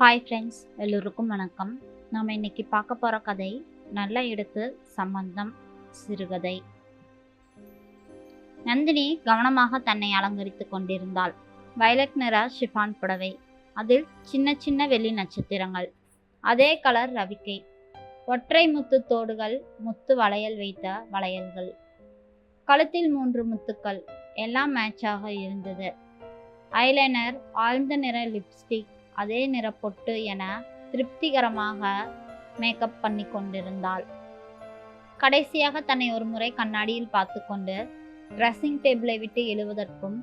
Hi friends, எல்லோருக்கும் வணக்கம். நாம் இன்னைக்கு பார்க்க போகிற கதை நல்ல இடத்து சம்பந்தம் சிறுகதை. நந்தினி கவனமாக தன்னை அலங்கரித்து கொண்டிருந்தாள். வயலட் நிற ஷிஃபான் புடவை, அதில் சின்ன சின்ன வெள்ளி நட்சத்திரங்கள், அதே கலர் ரவிக்கை, ஒற்றை முத்து தோடுகள், முத்து வளையல் வைத்த வளையல்கள், கழுத்தில் 3 முத்துக்கள், எல்லாம் மேட்சாக இருந்தது. ஐலைனர், ஆழ்ந்த நிற லிப்ஸ்டிக், அதே நிற பொட்டு என திருப்திகரமாக மேக்கப் பண்ணி கொண்டிருந்தாள். கடைசியாக தன்னை ஒரு முறை கண்ணாடியில் பார்த்து கொண்டு ட்ரெஸ்ஸிங் டேபிளை விட்டு எழுவதற்கும்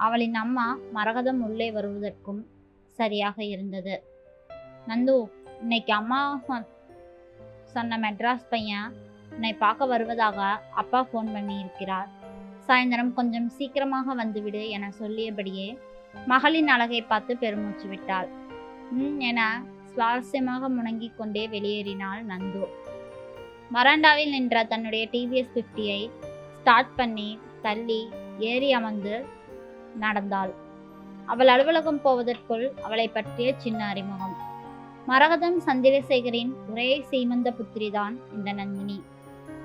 அவளின் அம்மா மரகதம் உள்ளே வருவதற்கும் சரியாக இருந்தது. நந்து, இன்னைக்கு அம்மா சொன்ன மெட்ராஸ் பையன் உன்னை பார்க்க வருவதாக அப்பா ஃபோன் பண்ணி இருக்கிறார். சாயந்தரம் கொஞ்சம் சீக்கிரமாக வந்துவிடு என சொல்லியபடியே மகளின் அழகை பார்த்து பெருமூச்சு விட்டாள். என சுவாரஸ்யமாக முணங்கிக் கொண்டே வெளியேறினாள் நந்து. வராண்டாவில் நின்ற தன்னுடைய டிவிஎஸ் 50ஐ ஸ்டார்ட் பண்ணி தள்ளி ஏறி அமர்ந்து நடந்தாள். அவள் அலுவலகம் போவதற்குள் அவளை பற்றிய சின்ன அறிமுகம். மரகதம் சந்திரசேகரின் ஒரே சீமந்த புத்திரிதான் இந்த நந்தினி.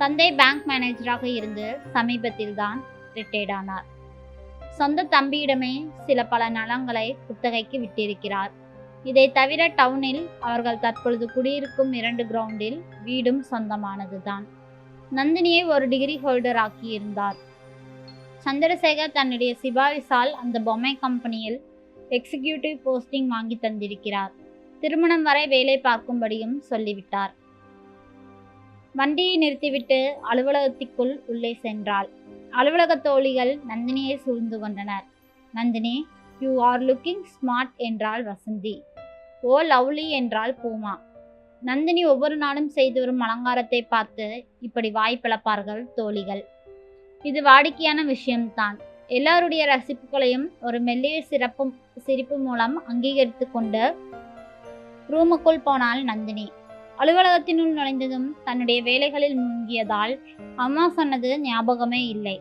தந்தை பேங்க் மேனேஜராக இருந்து சமீபத்தில் தான் ரிட்டையர்ட் ஆனார். சொந்த தம்பியிடமே சில பல நலங்களை குத்தகைக்கு விட்டிருக்கிறார். இதை தவிர டவுனில் அவர்கள் தற்பொழுது குடியிருக்கும் 2 கிரவுண்டில் வீடும் சொந்தமானதுதான். நந்தினியை ஒரு டிகிரி ஹோல்டர் ஆக்கியிருந்தார். சந்திரசேகர் தன்னுடைய சிபாரிசால் அந்த பொம்மை கம்பெனியில் எக்ஸிக்யூட்டிவ் போஸ்டிங் வாங்கி தந்திருக்கிறார். திருமணம் வரை வேலை பார்க்கும்படியும் சொல்லிவிட்டார். வண்டியை நிறுத்திவிட்டு அலுவலகத்திற்குள் உள்ளே சென்றாள். அலுவலக தோழிகள் நந்தினியை சூழ்ந்து கொண்டனர். Nandini, you are looking smart என்றாள் வசந்தி. ஓ லவ்லி என்றாள் பூமா. நந்தினி ஒவ்வொரு நாளும் செய்து வரும் அலங்காரத்தை பார்த்து இப்படி வாய் பிளப்பார்கள் தோழிகள். இது வாடிக்கையான விஷயம்தான். எல்லாருடைய ரசிப்புகளையும் ஒரு மெல்லிய சிரிப்பு மூலம் அங்கீகரித்து கொண்டு ரூமுக்குள் போனாள் நந்தினி. அலுவலகத்தினுள் நுழைந்ததும் தன்னுடைய வேலைகளில் மூழ்கியதால் அம்மா சொன்னது ஞாபகமே இல்லை.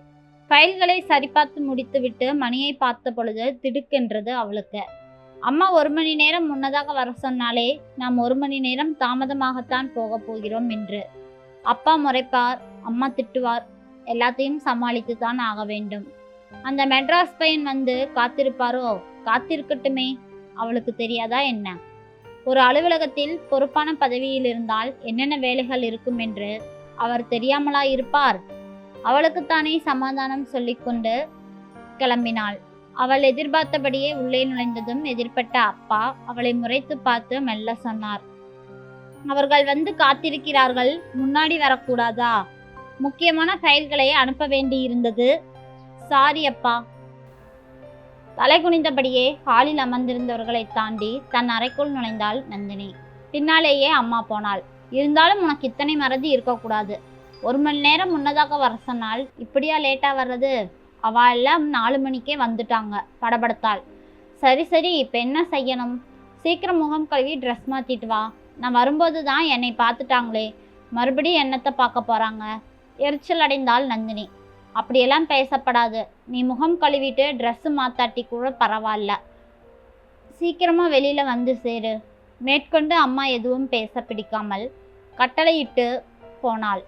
ஃபைல்களை சரிபார்த்து முடித்துவிட்டு மணியை பார்த்த பொழுது திடுக்கென்றது அவளுக்கு. அம்மா 1 மணி நேரம் முன்னதாக வர சொன்னாலே நாம் 1 மணி நேரம் தாமதமாகத்தான் போக போகிறோம் என்று. அப்பா முறைப்பார், அம்மா திட்டுவார், எல்லாத்தையும் சமாளித்து தான் ஆக வேண்டும். அந்த மெட்ராஸ் பையன் வந்து காத்திருப்பாரோ? காத்திருக்கட்டுமே, அவளுக்கு தெரியாதா என்ன? ஒரு அலுவலகத்தில் பொறுப்பான பதவியில் இருந்தால் என்னென்ன வேலைகள் இருக்கும் என்று அவர் தெரியாமலா இருப்பார்? அவளுக்குத்தானே சமாதானம் சொல்லிக்கொண்டு கிளம்பினாள். அவள் எதிர்பார்த்தபடியே உள்ளே நுழைந்ததும் எதிர்பட்ட அப்பா அவளை முறைத்து பார்த்து மெல்ல சொன்னார், அவர்கள் வந்து காத்திருக்கிறார்கள், முன்னாடி வரக்கூடாதா? முக்கியமான ஃபைல்களை அனுப்ப வேண்டியிருந்தது. சாரி அப்பா. தலை குனிந்தபடியே ஹாலில் அமர்ந்திருந்தவர்களை தாண்டி தன் அறைக்குள் நுழைந்தாள் நந்தினி. பின்னாலேயே அம்மா போனாள். இருந்தாலும் உனக்கு இத்தனை மறதி இருக்கக்கூடாது. 1 மணி நேரம் முன்னதாக வர சொன்னால் இப்படியா லேட்டா வர்றது? அவ எல்லாம் 4 மணிக்கே வந்துட்டாங்க, படபடுத்தாள். சரி சரி, இப்போ என்ன செய்யணும்? சீக்கிரம் முகம் கழுவி ட்ரெஸ் மாற்றிட்டு வா. நான் வரும்போது தான் என்னை பார்த்துட்டாங்களே, மறுபடியும் என்னத்தை பார்க்க போகிறாங்க? எரிச்சல் அடைந்தாள் நந்தினி. அப்படியெல்லாம் பேசப்படாது. நீ முகம் கழுவிட்டு ட்ரெஸ்ஸு மாத்தாட்டி கூட பரவாயில்ல. சீக்கிரமாக வெளியில் வந்து சேரு. மேற்கொண்டு அம்மா எதுவும் பேச பிடிக்காமல் கட்டளையிட்டு போனாள்.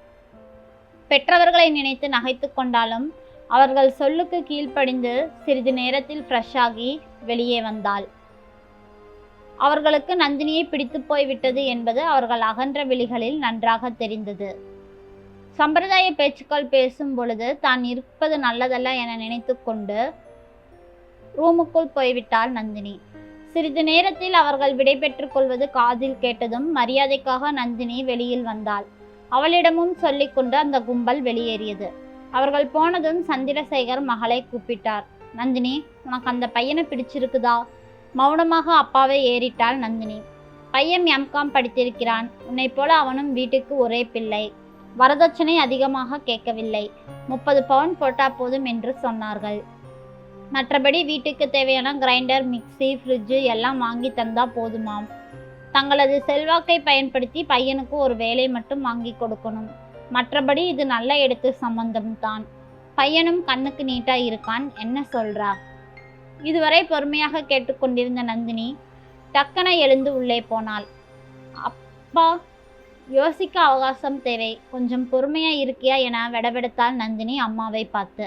பெற்றவர்களை நினைத்து நகைத்து கொண்டாலும் அவர்கள் சொல்லுக்கு கீழ்ப்படிந்து சிறிது நேரத்தில் ஃப்ரெஷ் ஆகி வெளியே வந்தாள். அவர்களுக்கு நந்தினியை பிடித்து போய்விட்டது என்பது அவர்கள் அகன்ற விழிகளில் நன்றாக தெரிந்தது. சம்பிரதாய பேச்சுக்கள் பேசும் பொழுது தான் இருப்பது நல்லதல்ல என நினைத்து கொண்டு ரூமுக்குள் போய்விட்டாள் நந்தினி. சிறிது நேரத்தில் அவர்கள் விடை பெற்றுக் கொள்வது காதில் கேட்டதும் மரியாதைக்காக நந்தினி வெளியில் வந்தாள். அவளிடமும் சொல்லிக்கொண்டு அந்த கும்பல் வெளியேறியது. அவர்கள் போனதும் சந்திரசேகர் மகளை கூப்பிட்டார். நந்தினி, உனக்கு அந்த பையனை பிடிச்சிருக்குதா? மௌனமாக அப்பாவை ஏறிட்டாள் நந்தினி. பையன் எம்காம் படித்திருக்கிறான். உன்னை போல அவனும் வீட்டுக்கு ஒரே பிள்ளை. வரதட்சணை அதிகமாக கேட்கவில்லை. 30 பவுன் போட்டா போதும் என்று சொன்னார்கள். மற்றபடி வீட்டுக்கு தேவையான கிரைண்டர், மிக்சி, ஃப்ரிட்ஜு எல்லாம் வாங்கி தந்தா போதுமாம். தங்களது செல்வாக்கை பயன்படுத்தி பையனுக்கு ஒரு வேலை மட்டும் வாங்கி கொடுக்கணும். மற்றபடி இது நல்ல இடத்து சம்பந்தம்தான். பையனும் கண்ணுக்கு நீட்டா இருக்கான். என்ன சொல்றா? இதுவரை பொறுமையாக கேட்டுக்கொண்டிருந்த நந்தினி டக்கென எழுந்து உள்ளே போனாள். அப்பா, யோசிக்க அவகாசம் தேவை, கொஞ்சம் பொறுமையா இருக்கியா என வெடவெடுத்தாள் நந்தினி அம்மாவை பார்த்து.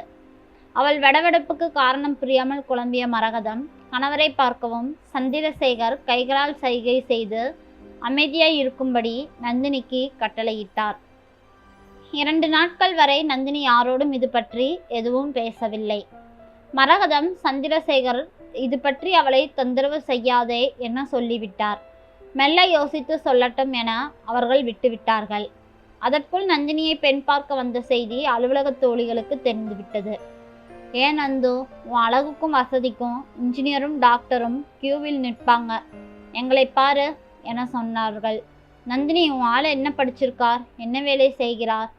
அவள் வெடவெடுப்புக்கு காரணம் புரியாமல் குழம்பிய மரகதம் கணவரை பார்க்கவும் சந்திரசேகர் கைகளால் சைகை செய்து அமைதியாய் இருக்கும்படி நந்தினிக்கு கட்டளையிட்டார். 2 நாட்கள் வரை நந்தினி யாரோடும் இது பற்றி எதுவும் பேசவில்லை. மரகதம் சந்திரசேகர் இது பற்றி அவளை தொந்தரவு செய்யாதே என சொல்லிவிட்டார். மெல்ல யோசித்து சொல்லட்டும் என அவர்கள் விட்டுவிட்டார்கள். அதற்குள் நந்தினியை பெண் பார்க்க வந்த செய்தி அலுவலக தோழிகளுக்கு தெரிந்துவிட்டது. ஏன் நந்து, உன் அழகுக்கும் வசதிக்கும் இன்ஜினியரும் டாக்டரும் கியூவில் நிற்பாங்க, எங்களை பாரு என சொன்னார்கள். நந்தினி, உன் ஆள் என்ன படிச்சிருக்கார், என்ன வேலை செய்கிறார்?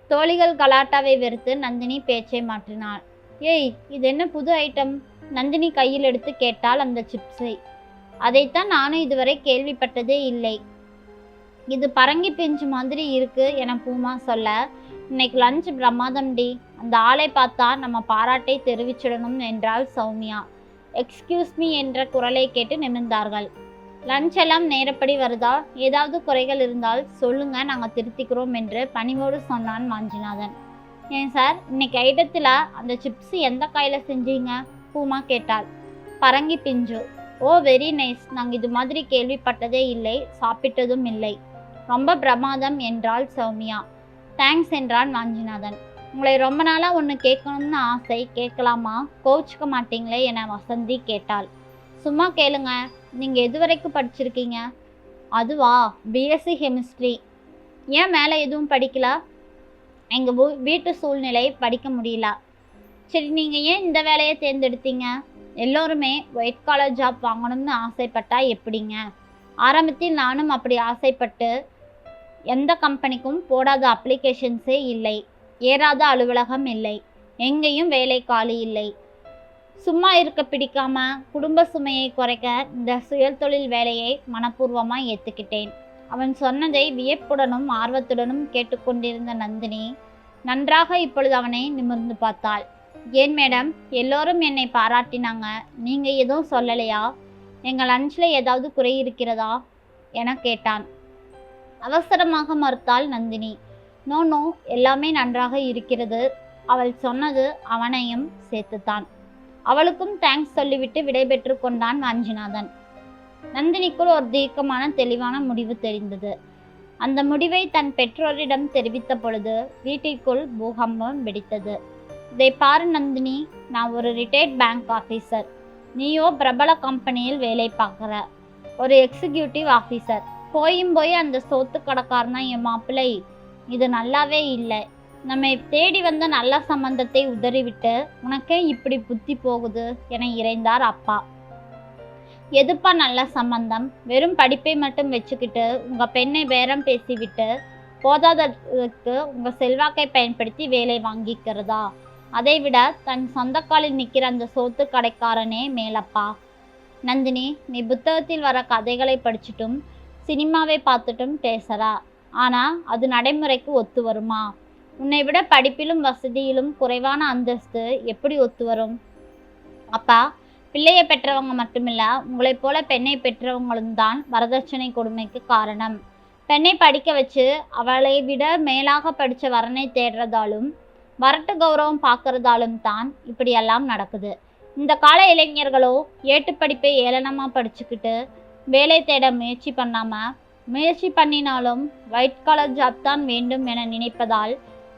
தோழிகள் கலாட்டாவை வெறுத்து நந்தினி பேச்சை மாற்றினாள். ஏய், இது என்ன புது ஐட்டம்? நந்தினி கையில் எடுத்து கேட்டாள் அந்த சிப்ஸை. அதைத்தான் நானும் இதுவரை கேள்விப்பட்டதே இல்லை. இது பரங்கி பிஞ்சு மாதிரி இருக்கு என பூமா சொல்ல, இன்னைக்கு லஞ்ச் பிரமாதம் டி, அந்த ஆளை பார்த்தா நம்ம பாராட்டை தெரிவிச்சிடணும் என்றாள் சௌமியா. எக்ஸ்கியூஸ் மீ என்ற குரலை கேட்டு நிமிர்ந்தார்கள். லஞ்ச் எல்லாம் நேரப்படி வருதா? ஏதாவது குறைகள் இருந்தால் சொல்லுங்க, நாங்கள் திருத்திக்கிறோம் என்று பணிவோடு சொன்னான் வாஞ்சிநாதன். ஏன் சார், இன்னைக்கு ஐட்டத்தில் அந்த சிப்ஸ் எந்த காயில் செஞ்சீங்க? பூமா கேட்டாள். பரங்கி பிஞ்சு. ஓ, வெரி நைஸ், நாங்கள் இது மாதிரி கேள்விப்பட்டதே இல்லை, சாப்பிட்டதும் இல்லை. ரொம்ப பிரமாதம் என்றாள் சௌமியா. தேங்க்ஸ் என்றான் வாஞ்சிநாதன். உங்களை ரொம்ப நாளாக ஒன்று கேட்கணும்னு ஆசை, கேட்கலாமா? கோவிச்சுக்க மாட்டீங்களே என வசந்தி கேட்டாள். சும்மா கேளுங்க. நீங்கள் எது வரைக்கும் படிச்சிருக்கீங்க? அதுவா, பிஎஸ்சி கெமிஸ்ட்ரி. ஏன் மேலே எதுவும் படிக்கல? எங்கள் வீட்டு சூழ்நிலை படிக்க முடியல. சரி, நீங்கள் ஏன் இந்த வேலையை தேர்ந்தெடுத்தீங்க? எல்லோருமே ஒயிட் காலர் ஜாப் வாங்கணும்னு ஆசைப்பட்டா எப்படிங்க? ஆரம்பத்தில் நானும் அப்படி ஆசைப்பட்டு எந்த கம்பெனிக்கும் போடாத அப்ளிகேஷன்ஸே இல்லை, ஏறாத அலுவலகம் இல்லை, எங்கேயும் வேலை காலி இல்லை. சும்மா இருக்க பிடிக்காம குடும்ப சுமையை குறைக்க இந்த சுயதொழில் வேலையை மனப்பூர்வமாக ஏற்றுக்கிட்டேன். அவன் சொன்னதை வியப்புடனும் ஆர்வத்துடனும் கேட்டுக்கொண்டிருந்த நந்தினி நன்றாக இப்பொழுது அவனை நிமிர்ந்து பார்த்தாள். ஏன் மேடம், எல்லோரும் என்னை பாராட்டினாங்க, நீங்கள் எதுவும் சொல்லலையா? எங்கள் லஞ்சில் ஏதாவது குறை இருக்கிறதா என கேட்டான். அவசரமாக மறுத்தாள் நந்தினி. நோ நோ, எல்லாமே நன்றாக இருக்கிறது. அவள் சொன்னது அவனையும் சேர்த்துத்தான். அவளுக்கும் தேங்க்ஸ் சொல்லிவிட்டு விடைபெற்று கொண்டான் வாஞ்சிநாதன். நந்தினிக்குள் ஒரு தீர்க்கமான தெளிவான முடிவு தெரிந்தது. அந்த முடிவை தன் பெற்றோரிடம் தெரிவித்த பொழுது வீட்டிற்குள் பூகம்பம் வெடித்தது. இதை பாரு நந்தினி, நான் ஒரு ரிட்டையர்ட் பேங்க் ஆஃபீஸர், நீயோ பிரபல கம்பெனியில் வேலை பார்க்குற ஒரு எக்ஸிக்யூட்டிவ் ஆஃபீஸர். போய் அந்த சோத்து கடைக்காரனா என் மாப்பிள்ளை. இது நல்லாவே இல்லை. நம்மை தேடி வந்த நல்ல சம்பந்தத்தை உதறிவிட்டு உனக்கே இப்படி புத்தி போகுது என இறைந்தார் அப்பா. எதுப்பா நல்ல சம்பந்தம்? வெறும் படிப்பை மட்டும் வச்சுக்கிட்டு உங்கள் பெண்ணை பேரம் பேசிவிட்டு போதாதற்கு உங்கள் செல்வாக்கை பயன்படுத்தி வேலை வாங்கிக்கிறதா? அதை விட தன் சொந்த காலில் நிற்கிற அந்த சோத்து கடைக்காரனே மேலப்பா. நந்தினி, நீ புத்தகத்தில் வர கதைகளை படிச்சுட்டும் சினிமாவை பார்த்துட்டும் பேசுறா, ஆனால் அது நடைமுறைக்கு ஒத்து வருமா? உன்னை விட படிப்பிலும் வசதியிலும் குறைவான அந்தஸ்து எப்படி ஒத்து வரும்? அப்பா, பிள்ளையை பெற்றவங்க மட்டுமில்ல, உங்களைப் போல பெண்ணை பெற்றவங்களும் தான் வரதட்சணை கொடுமைக்கு காரணம். பெண்ணை படிக்க வச்சு அவளை விட மேலாக படித்த வரனை தேடுறதாலும் வரட்டு கௌரவம் பார்க்கறதாலும் தான் இப்படியெல்லாம் நடக்குது. இந்த கால இளைஞர்களோ ஏட்டு படிப்பை ஏளனமாக படிச்சுக்கிட்டு வேலை தேட முயற்சி பண்ணினாலும் ஒயிட் காலர் ஜாப் தான் வேண்டும் என நினைப்பதால்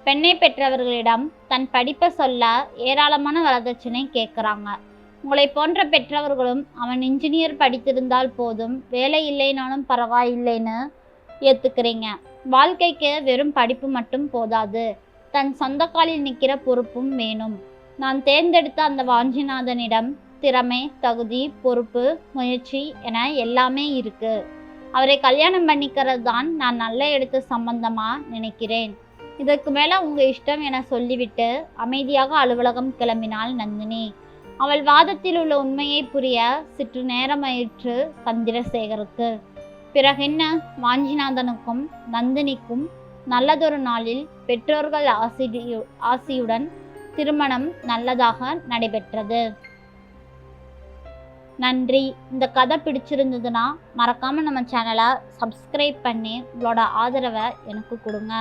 பெண்ணை பெற்றவர்களிடம் தன் படிப்பை சொல்ல ஏராளமான வரதட்சணை கேட்குறாங்க. உங்களை போன்ற பெற்றவர்களும் அவன் இன்ஜினியர் படித்திருந்தால் போதும், வேலை இல்லைனாலும் பரவாயில்லைன்னு ஏற்றுக்கிறீங்க. வாழ்க்கைக்கு வெறும் படிப்பு மட்டும் போதாது, தன் சொந்த காலில் நிற்கிற பொறுப்பும் வேணும். நான் தேர்ந்தெடுத்த அந்த வாஞ்சிநாதனிடம் திறமை, தகுதி, பொறுப்பு, முயற்சி என எல்லாமே இருக்கு. அவரை கல்யாணம் பண்ணிக்கிறது தான் நான் நல்ல எடுத்த சம்பந்தமா நினைக்கிறேன். இதற்கு மேலே உங்கள் இஷ்டம் என சொல்லிவிட்டு அமைதியாக அலுவலகம் கிளம்பினாள் நந்தினி. அவள் வாதத்தில் உள்ள உண்மையை புரிய சிற்று நேரமாயிற்று சந்திரசேகருக்கு. பிறகென்ன, வாஞ்சிநாதனுக்கும் நந்தினிக்கும் நல்லதொரு நாளில் பெற்றோர்கள் ஆசியுடன் திருமணம் நல்லதாக நடைபெற்றது. நன்றி. இந்த கதை பிடிச்சிருந்ததுன்னா மறக்காம நம்ம சேனலை சப்ஸ்கிரைப் பண்ணி உங்களோட ஆதரவை எனக்கு கொடுங்க.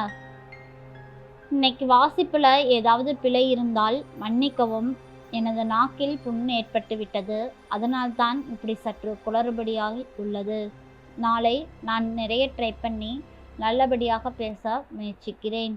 இன்னைக்கு வாசிப்புல ஏதாவது பிழை இருந்தால் மன்னிக்கவும். எனது நாக்கில் புண் ஏற்பட்டு விட்டது. அதனால்தான் இப்படி சற்று குளறுபடியாக உள்ளது. நாளை நான் நிறைய ட்ரை பண்ணி நல்லபடியாக பேச முயற்சிக்கிறேன்.